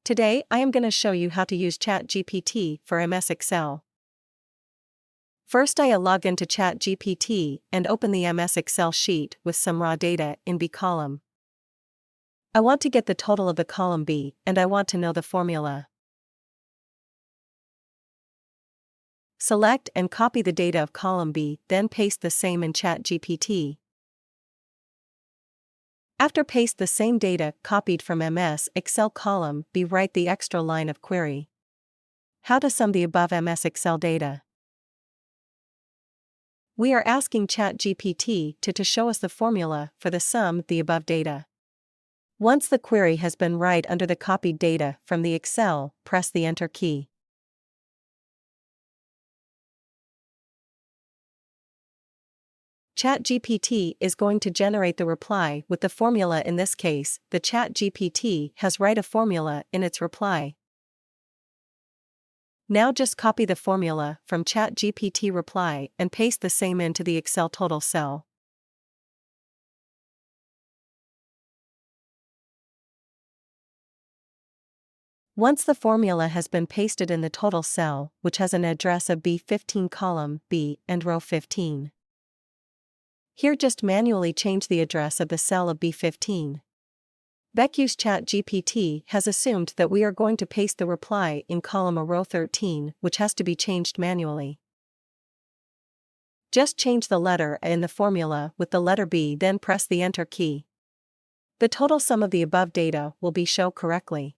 Today I am going to show you how to use ChatGPT for MS Excel. First I log into ChatGPT and open the MS Excel sheet with some raw data in B column. I want to get the total of the column B and I want to know the formula. Select and copy the data of column B, then paste the same in ChatGPT. After paste the same data copied from MS Excel column B, write the extra line of query. How to sum the above MS Excel data. We are asking ChatGPT to show us the formula for the sum the above data. Once the query has been right under the copied data from the Excel, press the Enter key. ChatGPT is going to generate the reply with the formula. In this case, the ChatGPT has write a formula in its reply. Now just copy the formula from ChatGPT reply and paste the same into the Excel total cell. Once the formula has been pasted in the total cell, which has an address of B15 column B and row 15. Here just manually change the address of the cell of B15. Use ChatGPT has assumed that we are going to paste the reply in column A row 13, which has to be changed manually. Just change the letter A in the formula with the letter B, then press the Enter key. The total sum of the above data will be shown correctly.